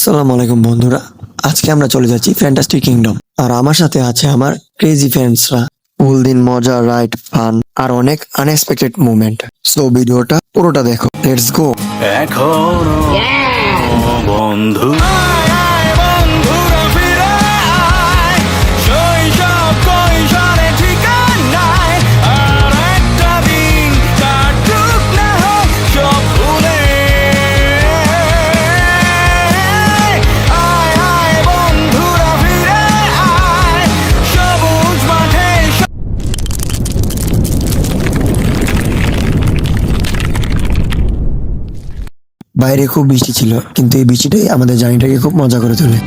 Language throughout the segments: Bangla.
আসসালামু আলাইকুম বন্ধুরা, আজকে আমরা চলে যাচ্ছি ফ্যান্টাস্টিক কিংডম। আর আমার সাথে আছে আমার ক্রেজি ফ্রেন্ডসরা। ফুল দিন মজা, রাইড, ফান আর অনেক আনএক্সপেক্টেড মুভমেন্ট। সো ভিডিওটা পুরোটা দেখো, লেটস গো। এখনো বন্ধু বাইরে খুব বৃষ্টি ছিল, কিন্তু এই বৃষ্টিটাই আমাদের জার্নিটাকে খুব মজা করে তোলে।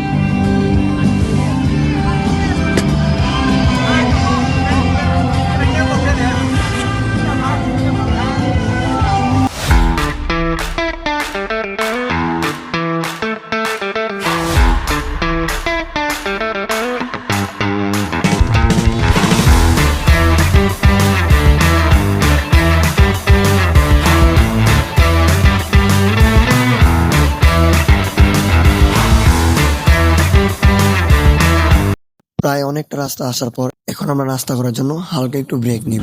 প্রায় অনেকটা রাস্তা আসার পর এখন আমরা নাস্তা করার জন্য হালকা একটু ব্রেক নিব।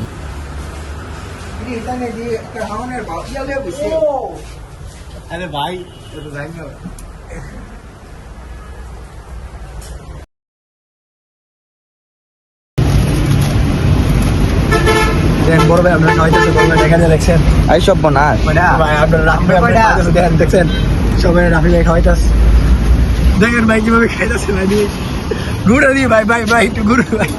अरे भाई ये तो जाएंगे বড় ভাই আপনারা খাইতেছে বড় ভাই দেখা যায় দেখছেন এই সব বনাস ভাই আপনারা রাফি ভাই খাইতেছে দেখেন দেখছেন সবাই রাফি ভাই খাইতেছে দেখেন ভাই কিভাবে খাইতেছে ভাই দিয়ে গুড় দিয়ে ভাই ভাই ভাই একটু গুড় ভাই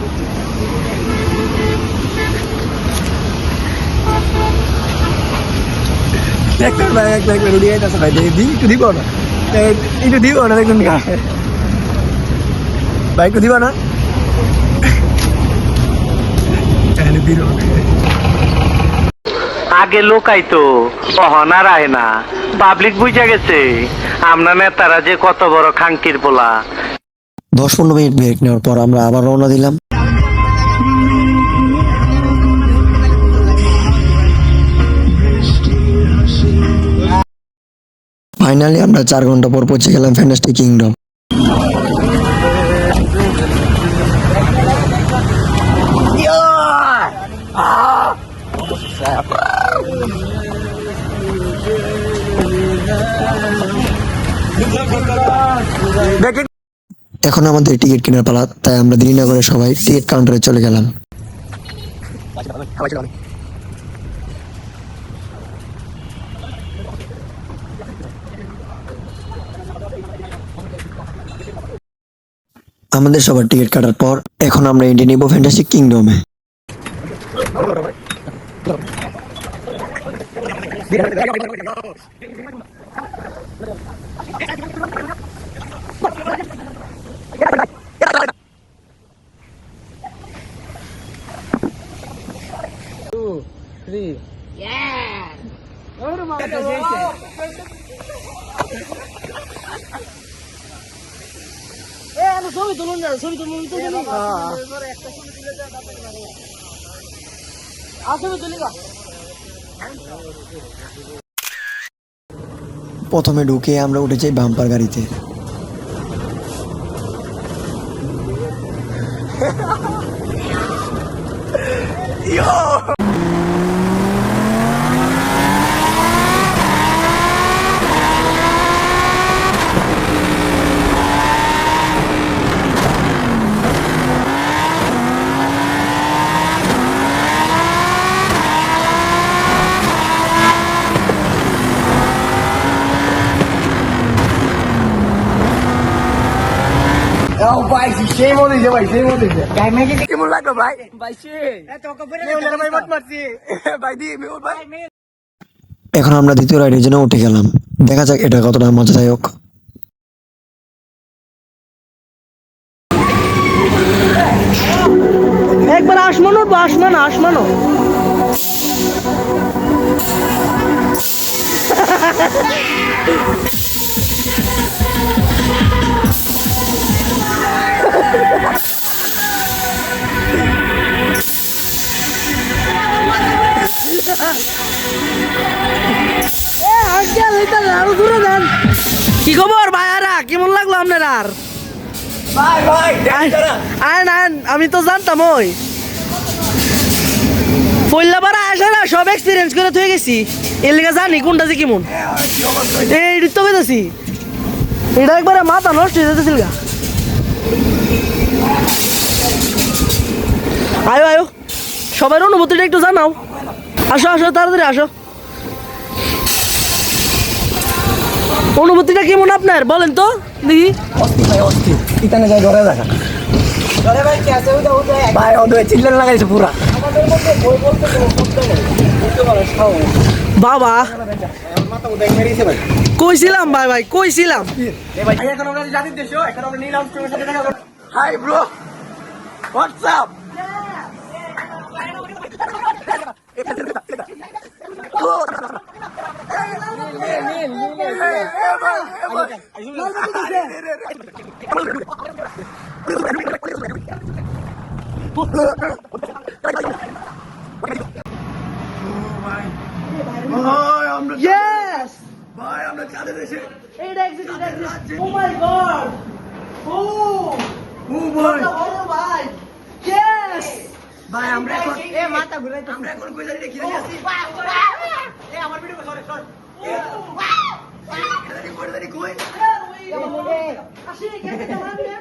দেখছেন ভাই এক লাখ রুটি খাইতেছে ভাই দিয়ে একটু দিব না একটু দিব না দেখুন ভাই একটু দিব না আগে লোকাইতো অহনার আয় না, পাবলিক বুঝা গেছে আমরা নেতারা যে কত বড় খাঙ্কির পোলা। 10-15 মিনিট ব্রেক নেওয়ার পর আমরা আবার রওনা দিলাম। ফাইনালি আমরা 4 ঘন্টা পর পৌঁছে গেলাম ফ্যান্টাস্টিক কিংডম। এখন আমাদের টিকিট কেনার পালা, তাই আমরা দেরি না করে সবাই টিকিট কাউন্টারে চলে গেলাম। আমাদের সবার টিকিট কাটার পর এখন আমরা এন্ট্রি নিব ফ্যান্টাস্টিক কিংডমে। প্রথমে ঢুকে আমরা উঠে যাই বাম্পার গাড়িতে। ভাই সেই মনে ভাই সেই মনে কেমন লাগলো ভাই ভাই ভাই মত মারছি ভাই দি ভাই এখন আমরা দ্বিতীয় রাইডের জন্য উঠে গেলাম। দেখা যাক এটা কতটা মজাদায়ক। একবার আসমানো আসমানো আজকে আরো দূরে দেন। কি খবর ভাইয়ারা, কেমন লাগলো আপনার? আর ভাই ভাই আয়ন আয়ন, আমি তো জানতাম ওই পল্লাপাড়া আসে না, সব এক্সপিরিয়েন্স করে থয়ে গেছি। এর লেগে জানি কোনটা যে কেমন। এই তো কইতাছি, এটা একবারে মাথা নষ্ট হয়ে যেতেছিল গা। আয়ো আয়ো, সবার অনুভূতিটা একটু জানাও। আসো আসো, তাড়াতাড়ি আসো। অনুভূতিটা কেমন আপনার বলেন তো দেখি। অস্থির ভাই অস্থির, ইতানে যাই ঘরে দেখা ভাই ওদের চিল্লান লাগাইছে পুরা। বাবা কইছিলাম ভাই, ভাই কইছিলাম। Hi bro, WhatsApp? Yes! ভাই আমরা চাঁদে দেশে। It exists. Oh my god! Oh! ও ভাই Oh my! Yes! ভাই আমরা এখন আমরা এখন কই জানি দেখি আছি। আমার ভিডিও সরে সর। এটা কই জানি কই? আসি গেছে তোমার ভিডিও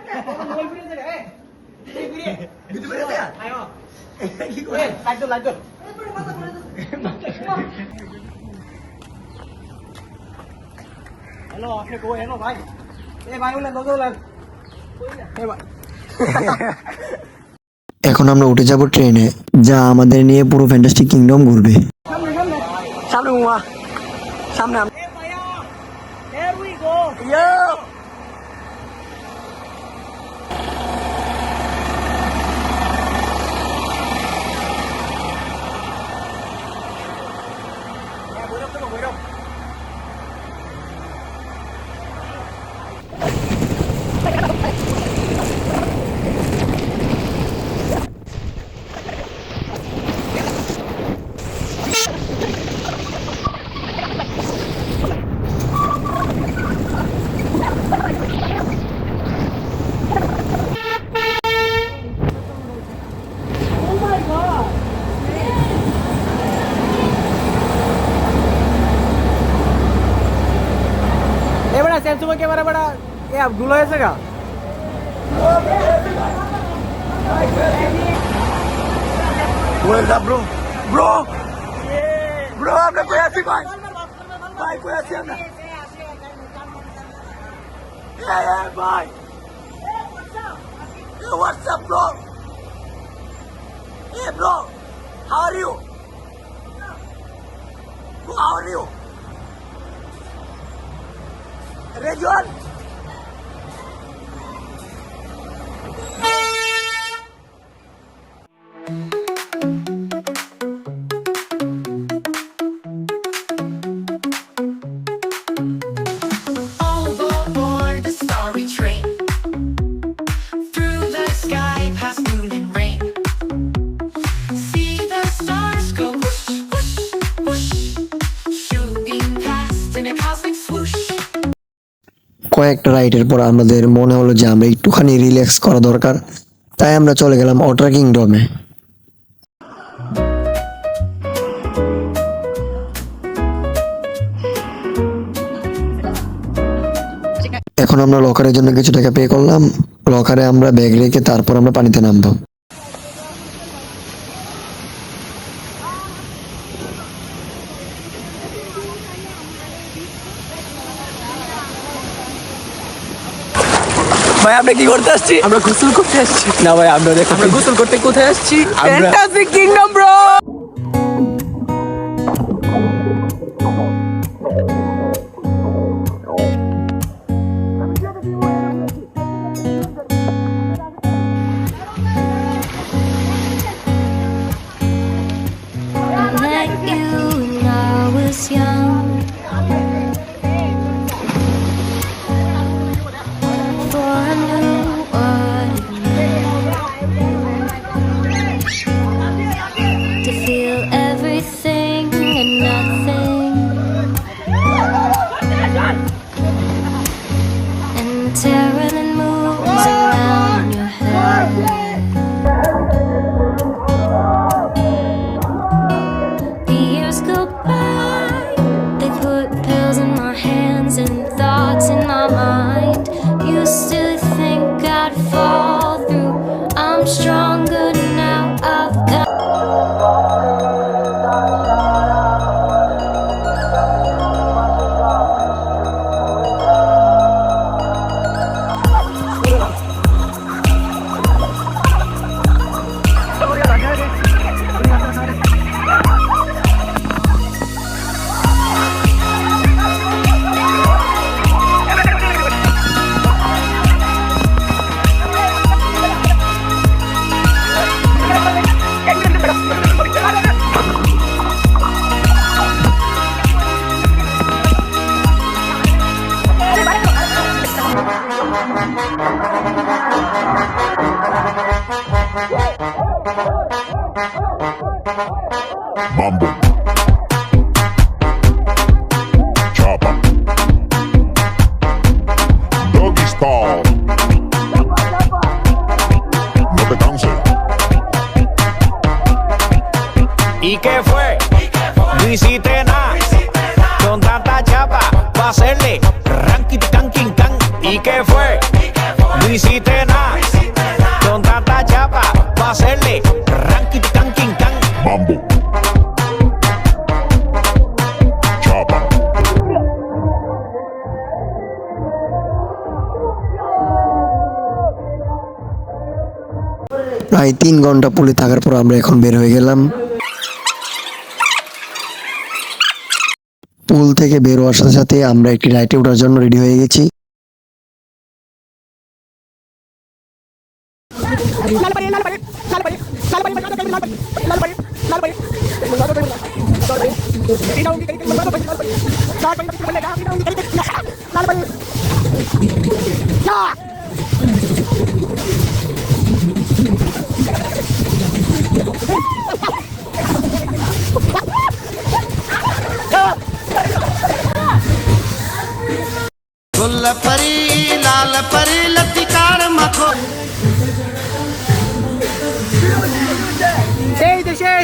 করে দে। আয়ো। কি করে? লাইট দাও। হ্যালো, আপনি কই? হ্যালো ভাই। ভাই ওলা দোলা। ভাই। এখন আমরা উঠে যাব ট্রেনে, যা আমাদের নিয়ে পুরো ফ্যান্টাস্টিক কিংডম ঘুরবে। সামনে উমা। সামনে আমি। Here we go. Yo. Samsung camera बड़ा ये अब गुलो ऐसे का What's up, bro? Bro, आपने कोई ऐसी भाई कोई ऐसी हमने yeah, bye. Hey, what's up, bro? Hey, bro, how are you? Bro, how are you? Rejuan. All aboard the starry train, through the sky past moon and rain. See the stars go whoosh, whoosh, whoosh, shooting past in a cosmic swoosh. কয়েকটা রাইডের পর আমাদের মনে হলো যে আমরা একটুখানি রিল্যাক্স করা দরকার, তাই আমরা চলে গেলাম ওয়াটার কিংডমে। এখন আমরা লকারের জন্য কিছু টাকা পে করলাম, লকারে আমরা ব্যাগ রেখে তারপর আমরা পানিতে নামবো। ভাই আমরা কি করতে আসছি? আমরা গোসল করতে আসছি। না ভাই আমরা দেখো আমরা গোসল করতে কোথায় আসছি? Fantastic kingdom bro. Met you when I was young. Before I knew what it meant to Adrenaline moves around your head. The years go by, they put pills in my hands and thoughts in my mind. Used to think I'd fall through. I'm stronger now, I've got Mambo. Chopper. Doggy style. No te canses. ¿Y qué fue? No hiciste nada. Con tanta chapa, pa' hacerle ranking can king can. ¿Y qué fue? No hiciste nada. Con tanta chapa, pa' hacerle ranking can king can. Mambo. Chopper. প্রায় 3 ঘন্টা পুলে থাকার পর আমরা এখন বের হয়ে গেলাম। পুল থেকে বের হওয়ার সাথে সাথে আমরা একটি রাইডে ওঠার জন্য রেডি হয়ে গেছি।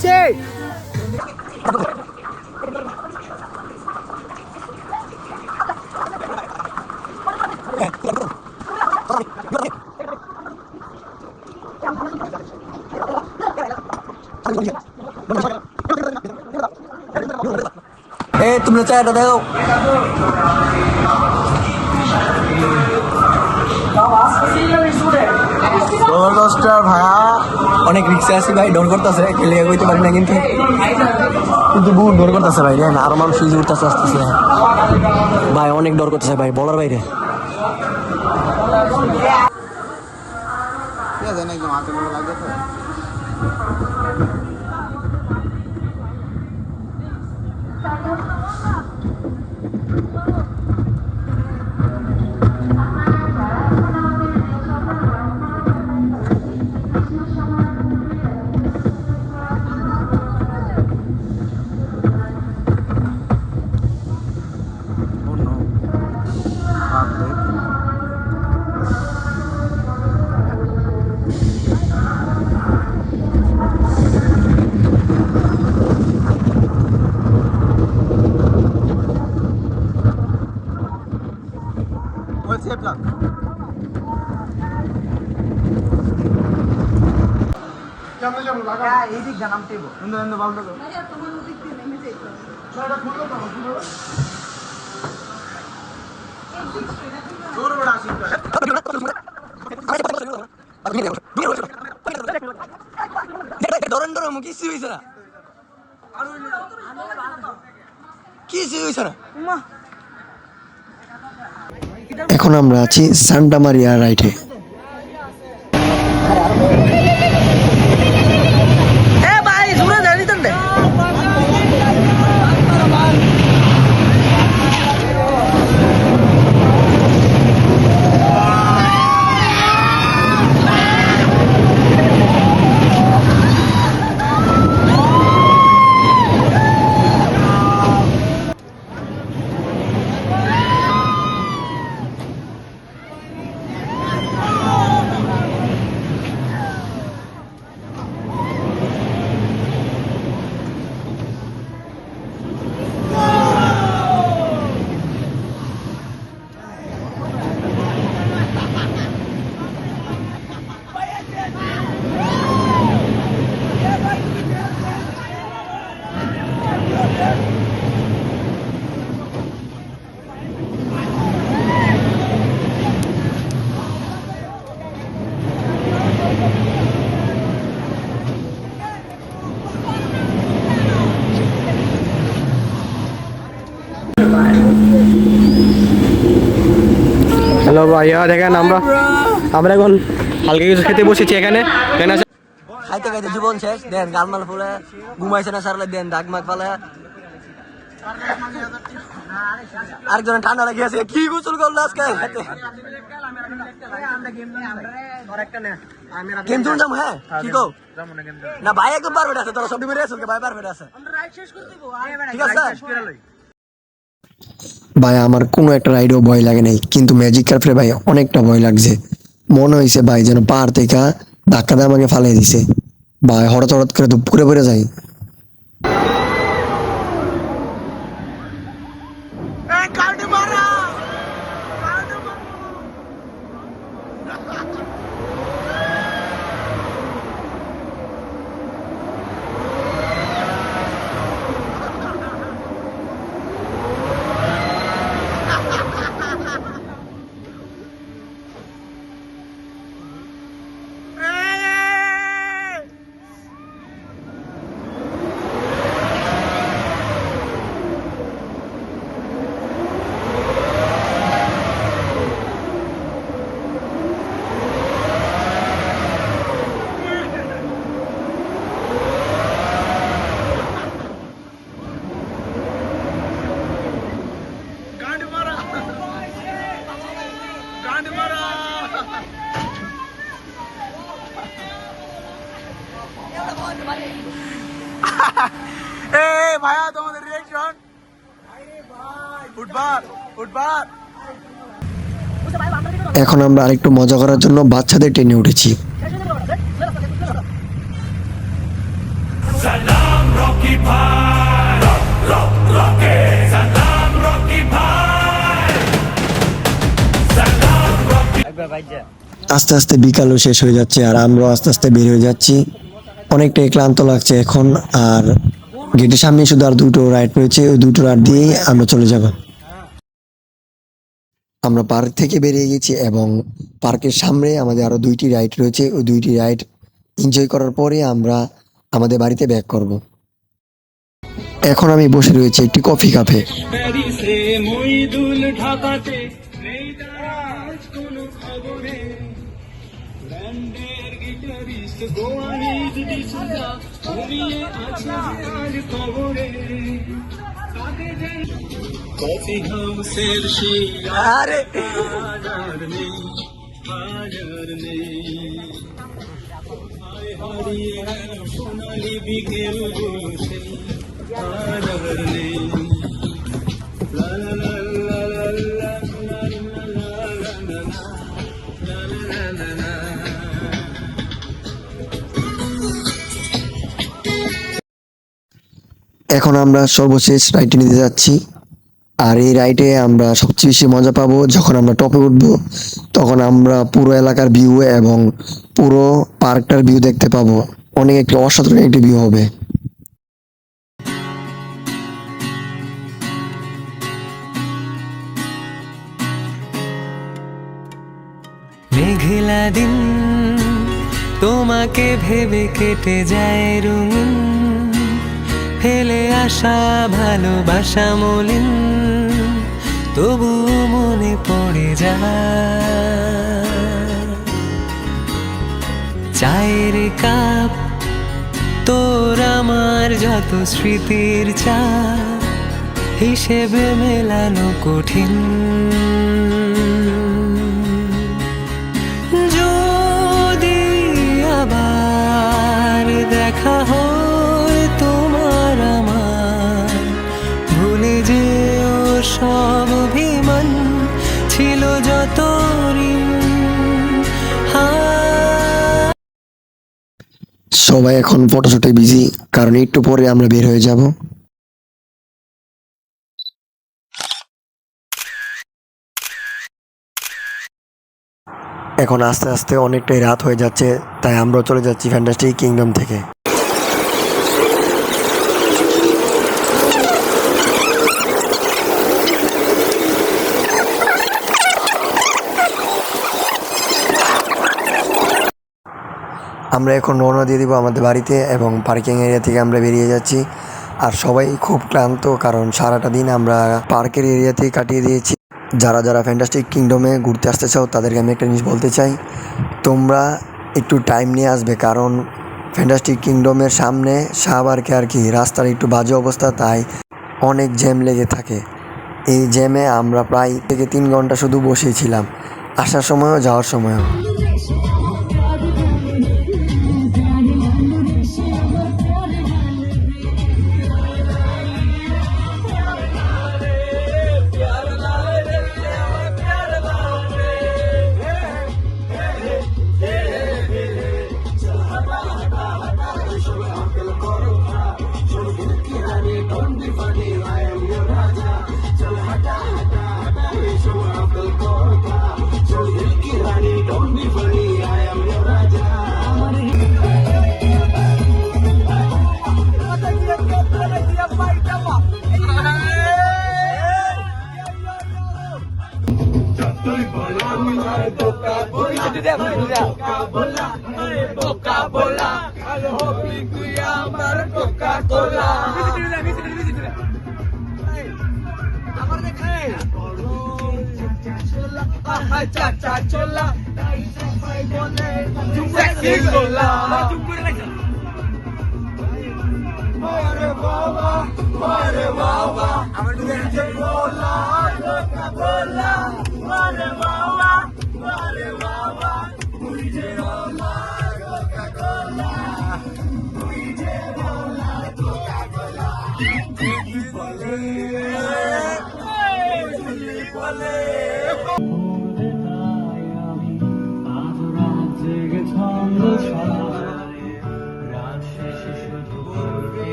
সেই তোমরা চাটা দেখো ভাইয়া অনেক রিক্সে আছি ভাই, ডর করতেছে, খেলে কইতে পারি না কিন্তু বহুত ডর করতেছে ভাই। জানেন আরো মানুষ সুইচ উঠতেছে আসতেছে ভাই, অনেক ডর করতেছে ভাই, বলার বাইরে। এখন আমরা আছি সান্টা মারিয়া রাইডে। ভাইয়া দেখেন আমরা এখন হালকা কিছু খেতে বসেছি এখানে খাইতে খাইতে জীবন শেষ দেন গালমাল ফুলে ঘুমাইছে না সারলে দেন দাগ মাগ ফালে আরেকজন ঠান্ডা লেগে আছে কি গোসল করলো আজকে গেম চলে যাবো হ্যাঁ কি গো না ভাই একদম পারফেক্ট আছে তোরা সব মেরে আসুন ভাই পারফেক্ট আছে ঠিক আছে ভাই আমার কোনো একটা রাইডেও ভয় লাগে নাই, কিন্তু ম্যাজিক কার্পে ভাই অনেকটা ভয় লাগছে। মনে হয়েছে ভাই যেন পাহাড় থেকে ধাক্কা দিয়ে আমাকে ফালিয়ে দিছে। ভাই হঠাৎ হঠাৎ করে তো পুরে পড়ে যায়। এখন আমরা আরেকটু মজা করার জন্য বাচ্চাদের ট্রেনে উঠেছি। আস্তে আস্তে বিকালও শেষ হয়ে যাচ্ছে আর আমরাও আস্তে আস্তে বের হয়ে যাচ্ছি। অনেকটাই ক্লান্ত লাগছে এখন। আর গেটের সামনে শুধু আর দুটো রাইড রয়েছে, ওই দুটো রাইড দিয়েই আমরা চলে যাব। আমরা পার্ক থেকে বেরিয়ে গেছি এবং পার্কের সামনে আমাদের আরো 2টি রাইড রয়েছে। ওই 2টি রাইড এনজয় করার পরে আমরা আমাদের বাড়িতে ব্যাক করব। এখন আমি বসে রয়েছি একটি কফি কাপে। আরে এখন আমরা সর্বশেষ রাইডে নিতে যাচ্ছি। আর এই রাইডে আমরা সবচেয়ে বেশি মজা পাবো যখন আমরা টপে উঠবো। তখন আমরা পুরো এলাকার ভিউ এবং পুরো পার্কটার ভিউ দেখতে পাবো। অনেক একটি অসাধারণ একটি ভিউ হবে। মেঘলা দিন তোমাকে ভেবে কেটে যায় রঙিন, ফেলে আসা ভালোবাসা মলিন, তবু মনে পড়ে যায়। চায়ের কাপ তোর আমার যত স্মৃতির চা, হিসেবে মেলানো কঠিন। যদি আবার দেখা হয় তোমার আমার, ভুলে যেও সব অভিমান ছিল যত ঋণ। সবাই এখন ফটোশুটে বিজি, কারণ একটু পরে আমরা বের হয়ে যাব। এখন আস্তে আস্তে অনেকটাই রাত হয়ে যাচ্ছে, তাই আমরা চলে যাচ্ছি ফ্যান্টাস্টিক কিংডম থেকে। আমরা এখন রওনা দিয়ে দিব আমাদের বাড়িতে এবং পার্কিং এরিয়া থেকে আমরা বেরিয়ে যাচ্ছি। আর সবাই খুব ক্লান্ত, কারণ সারাটা দিন আমরা পার্কের এরিয়াতেই কাটিয়ে দিয়েছি। যারা যারা ফ্যান্টাস্টিক কিংডমে ঘুরতে আসতে চাও তাদেরকে আমি একটা জিনিস বলতে চাই, তোমরা একটু টাইম নিয়ে আসবে, কারণ ফ্যান্টাস্টিক কিংডমের সামনে শাহবাগকে আর কি রাস্তার একটু বাজে অবস্থা, তাই অনেক জ্যাম লেগে থাকে। এই জ্যামে আমরা প্রায় 3 ঘন্টা শুধু বসেছিলাম, আসার সময়ও যাওয়ার সময়ও।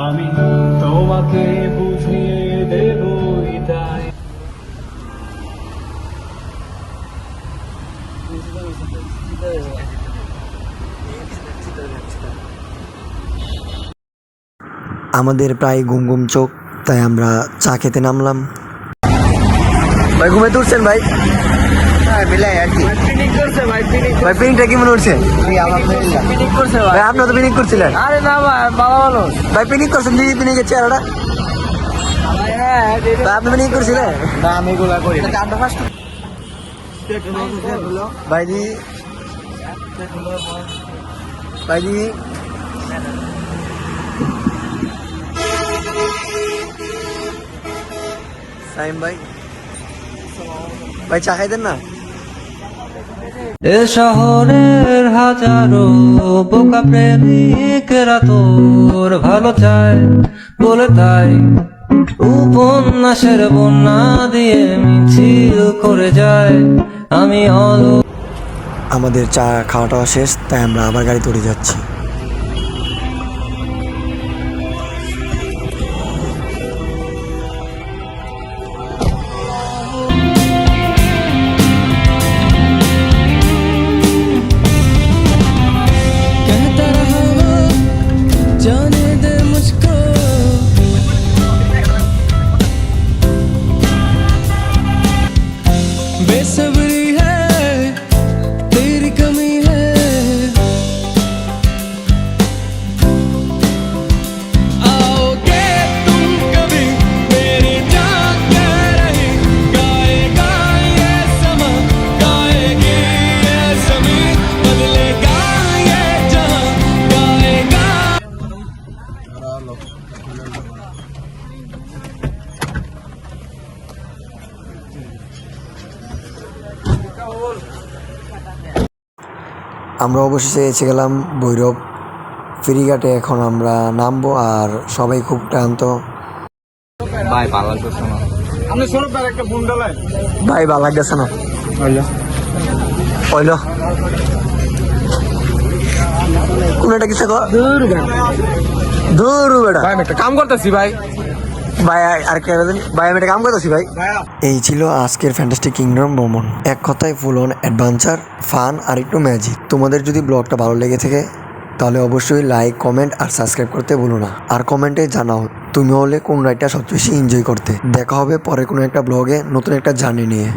আমি তোমাকে বুঝিয়ে দেবই তাই। আমাদের প্রায় ঘুম ঘুম চোখ, তাই আমরা চা খেতে নামলাম। ভাই ঘুমে তুলছেন ভাই? ভাই পিকনিকটা কেমন উঠছে? ভাই আপনার তো পিকনিক করছিলেন? আরে না ভাই, ভালো ভালো। ভাই পিকনিক করছেন, দিদি পিকনিকের চেহারাটা। ভাই আপনি পিকনিক করছিলেন? না আমি এগুলা করি না। ভাইজি ভাইজি সাইম ভাই, ভাই চা খাইতেন না? এ শহরের হাজারো বোকা প্রেমিকেরা তোর ভালো চায় বলে, তাই উপন্যাসের বন্যা দিয়ে মিছিল করে যায়। আমি আমাদের চা খাওয়াটাও শেষ, তাই আমরা আবার গাড়িতে উঠে যাচ্ছি। बेसब्री है तेरी कमी है, आओगे तुम कभी मेरी जान कह रही, गाएगा ये समा, गाएगी ये ज़मीन, बदलेगा ये जहां, गाएगा। আমরা অবশেষে এসে গেলাম ভৈরব ফেরিঘাটে। এখন আমরা নামবো, আর সবাই খুব ক্লান্ত। ভাই ভালো লাগতেছে না। আপনি সরব ভাই একটা ফোন ডালাই। ভাই ভালো লাগতেছে না। হইলো কোন একটা কিছু দূর বেটা। ভাই আমি একটা কাম করতেছি ভাই। ভাই আর কে ভাই, আমি একটা কাম করতেছি ভাই। এই ছিল আজকের ফ্যান্টাস্টিক কিংডম ভ্রমণ। এক কথায় ফুল অন অ্যাডভেঞ্চার, ফান আর একটু ম্যাজিক। তোমাদের যদি ব্লগটা ভালো লেগে থাকে তাহলে অবশ্যই লাইক, কমেন্ট আর সাবস্ক্রাইব করতে ভুলো না। আর কমেন্টে জানাও তুমি হলে কোন রাইডটা সবচেয়ে বেশি এনজয় করতে। দেখা হবে পরে কোনো একটা ব্লগে নতুন একটা জার্নি নিয়ে।